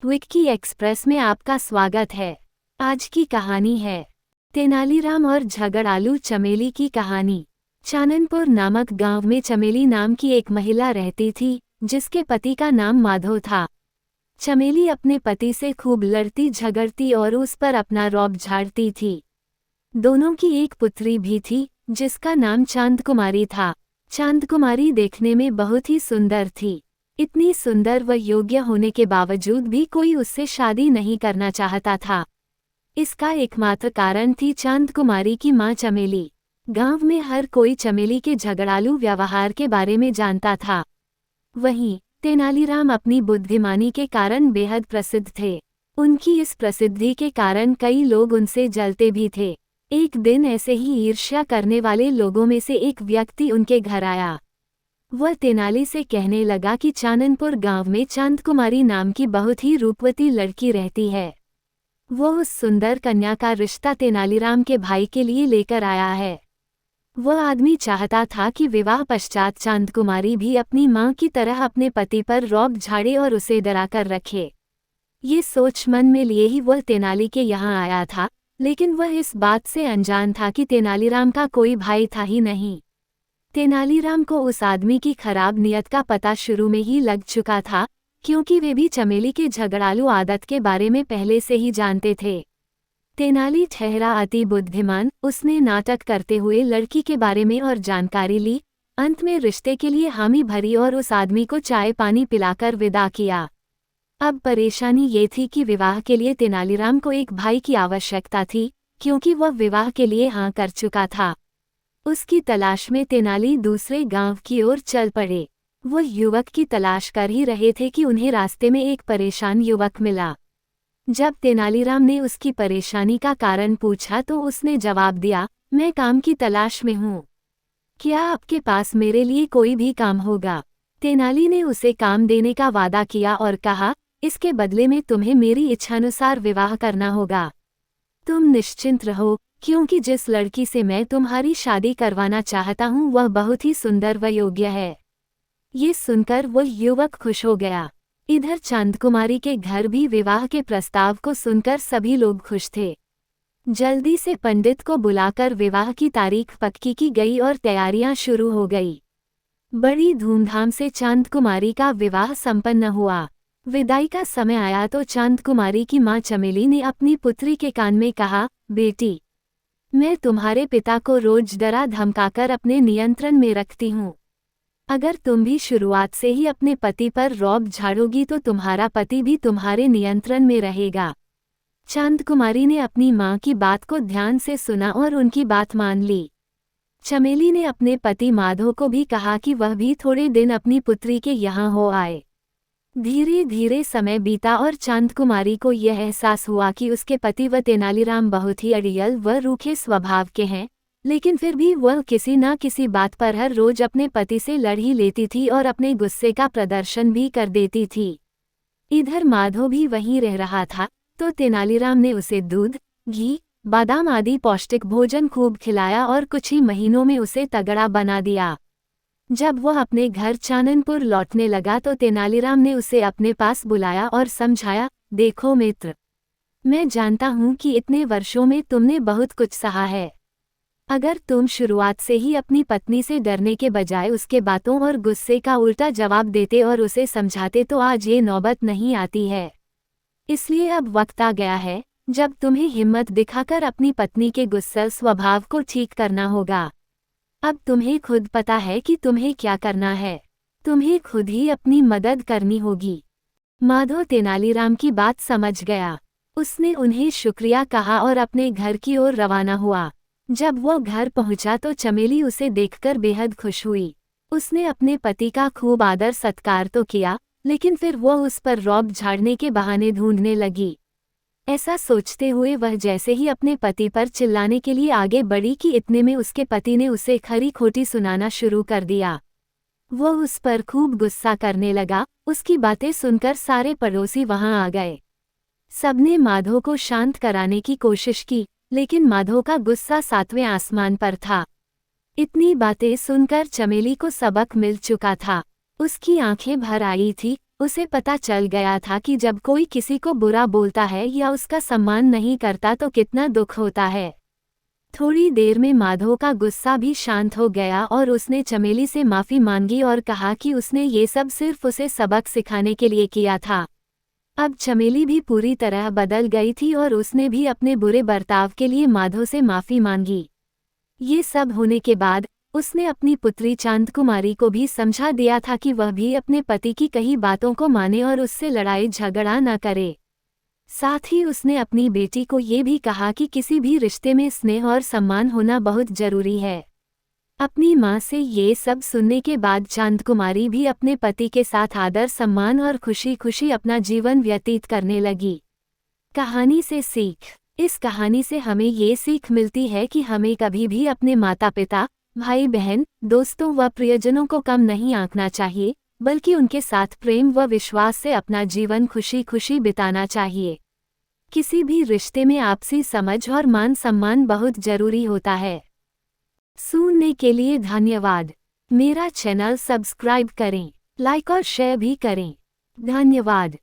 Vicky express में आपका स्वागत है। आज की कहानी है तेनालीराम और झगड़ालू चमेली की कहानी। चाननपुर नामक गांव में चमेली नाम की एक महिला रहती थी, जिसके पति का नाम माधव था। चमेली अपने पति से खूब लड़ती झगड़ती और उस पर अपना रौब झाड़ती थी। दोनों की एक पुत्री भी थी, जिसका नाम चांदकुमारी था। चांदकुमारी देखने में बहुत ही सुंदर थी। इतनी सुंदर व योग्य होने के बावजूद भी कोई उससे शादी नहीं करना चाहता था। इसका एकमात्र कारण थी चांदकुमारी की मां चमेली। गांव में हर कोई चमेली के झगड़ालू व्यवहार के बारे में जानता था। वहीं तेनालीराम अपनी बुद्धिमानी के कारण बेहद प्रसिद्ध थे। उनकी इस प्रसिद्धि के कारण कई लोग उनसे जलते भी थे। एक दिन ऐसे ही ईर्ष्या करने वाले लोगों में से एक व्यक्ति उनके घर आया। वह तेनाली से कहने लगा कि चाननपुर गांव में चांदकुमारी नाम की बहुत ही रूपवती लड़की रहती है। वो उस सुंदर कन्या का रिश्ता तेनालीराम के भाई के लिए लेकर आया है। वह आदमी चाहता था कि विवाह पश्चात चांदकुमारी भी अपनी मां की तरह अपने पति पर रौब झाड़े और उसे डराकर रखे। ये सोच मन में लिए ही वह तेनाली के यहाँ आया था, लेकिन वह इस बात से अनजान था कि तेनालीराम का कोई भाई था ही नहीं। तेनालीराम को उस आदमी की खराब नियत का पता शुरू में ही लग चुका था, क्योंकि वे भी चमेली के झगड़ालू आदत के बारे में पहले से ही जानते थे। तेनाली ठहरा अति बुद्धिमान। उसने नाटक करते हुए लड़की के बारे में और जानकारी ली। अंत में रिश्ते के लिए हामी भरी और उस आदमी को चाय पानी पिलाकर विदा किया। अब परेशानी ये थी कि विवाह के लिए तेनालीराम को एक भाई की आवश्यकता थी, क्योंकि वह विवाह के लिए हाँ कर चुका था। उसकी तलाश में तेनाली दूसरे गांव की ओर चल पड़े। वो युवक की तलाश कर ही रहे थे कि उन्हें रास्ते में एक परेशान युवक मिला। जब तेनालीराम ने उसकी परेशानी का कारण पूछा तो उसने जवाब दिया, मैं काम की तलाश में हूँ। क्या आपके पास मेरे लिए कोई भी काम होगा? तेनाली ने उसे काम देने का वादा किया और कहा, इसके बदले में तुम्हें मेरी इच्छानुसार विवाह करना होगा। तुम निश्चिंत रहो, क्योंकि जिस लड़की से मैं तुम्हारी शादी करवाना चाहता हूँ वह बहुत ही सुंदर व योग्य है। ये सुनकर वह युवक खुश हो गया। इधर चांदकुमारी के घर भी विवाह के प्रस्ताव को सुनकर सभी लोग खुश थे। जल्दी से पंडित को बुलाकर विवाह की तारीख पक्की की गई और तैयारियां शुरू हो गई। बड़ी धूमधाम से चांदकुमारी का विवाह संपन्न हुआ। विदाई का समय आया तो चांदकुमारी की मां चमेली ने अपनी पुत्री के कान में कहा, बेटी, मैं तुम्हारे पिता को रोज डरा धमकाकर अपने नियंत्रण में रखती हूँ। अगर तुम भी शुरुआत से ही अपने पति पर रौब झाड़ोगी तो तुम्हारा पति भी तुम्हारे नियंत्रण में रहेगा। चांदकुमारी ने अपनी माँ की बात को ध्यान से सुना और उनकी बात मान ली। चमेली ने अपने पति माधव को भी कहा कि वह भी थोड़े दिन अपनी पुत्री के यहाँ हो आए। धीरे धीरे समय बीता और चांदकुमारी को यह एहसास हुआ कि उसके पति व तेनालीराम बहुत ही अड़ियल व रूखे स्वभाव के हैं, लेकिन फिर भी वह किसी न किसी बात पर हर रोज अपने पति से लड़ ही लेती थी और अपने गुस्से का प्रदर्शन भी कर देती थी। इधर माधव भी वहीं रह रहा था, तो तेनालीराम ने उसे दूध, घी, बादाम आदि पौष्टिक भोजन खूब खिलाया और कुछ ही महीनों में उसे तगड़ा बना दिया। जब वह अपने घर चाननपुर लौटने लगा तो तेनालीराम ने उसे अपने पास बुलाया और समझाया, देखो मित्र, मैं जानता हूँ कि इतने वर्षों में तुमने बहुत कुछ सहा है। अगर तुम शुरुआत से ही अपनी पत्नी से डरने के बजाय उसके बातों और गुस्से का उल्टा जवाब देते और उसे समझाते तो आज ये नौबत नहीं आती है। इसलिए अब वक्त आ गया है जब तुम्हें हिम्मत दिखाकर अपनी पत्नी के गुस्सैल स्वभाव को ठीक करना होगा। अब तुम्हें खुद पता है कि तुम्हें क्या करना है। तुम्हें खुद ही अपनी मदद करनी होगी। माधव तेनालीराम की बात समझ गया। उसने उन्हें शुक्रिया कहा और अपने घर की ओर रवाना हुआ। जब वो घर पहुंचा तो चमेली उसे देखकर बेहद खुश हुई। उसने अपने पति का खूब आदर सत्कार तो किया, लेकिन फिर वो उस पर रौब झाड़ने के बहाने ढूंढने लगी। ऐसा सोचते हुए वह जैसे ही अपने पति पर चिल्लाने के लिए आगे बढ़ी कि इतने में उसके पति ने उसे खरी खोटी सुनाना शुरू कर दिया। वो उस पर खूब गुस्सा करने लगा। उसकी बातें सुनकर सारे पड़ोसी वहां आ गए। सबने माधव को शांत कराने की कोशिश की, लेकिन माधव का गुस्सा 7वें आसमान पर था। इतनी बातें सुनकर चमेली को सबक मिल चुका था। उसकी आंखें भर आई थी। उसे पता चल गया था कि जब कोई किसी को बुरा बोलता है या उसका सम्मान नहीं करता तो कितना दुख होता है। थोड़ी देर में माधव का गुस्सा भी शांत हो गया और उसने चमेली से माफ़ी मांगी और कहा कि उसने ये सब सिर्फ उसे सबक सिखाने के लिए किया था। अब चमेली भी पूरी तरह बदल गई थी और उसने भी अपने बुरे बर्ताव के लिए माधव से माफ़ी मांगी। ये सब होने के बाद उसने अपनी पुत्री चांदकुमारी को भी समझा दिया था कि वह भी अपने पति की कही बातों को माने और उससे लड़ाई झगड़ा न करे। साथ ही उसने अपनी बेटी को ये भी कहा कि किसी भी रिश्ते में स्नेह और सम्मान होना बहुत जरूरी है। अपनी माँ से ये सब सुनने के बाद चांदकुमारी भी अपने पति के साथ आदर सम्मान और खुशी खुशी अपना जीवन व्यतीत करने लगी। कहानी से सीख। इस कहानी से हमें ये सीख मिलती है कि हमें कभी भी अपने माता पिता, भाई बहन, दोस्तों व प्रियजनों को कम नहीं आंकना चाहिए, बल्कि उनके साथ प्रेम व विश्वास से अपना जीवन खुशी खुशी बिताना चाहिए। किसी भी रिश्ते में आपसी समझ और मान सम्मान बहुत जरूरी होता है। सुनने के लिए धन्यवाद। मेरा चैनल सब्सक्राइब करें, लाइक और शेयर भी करें। धन्यवाद।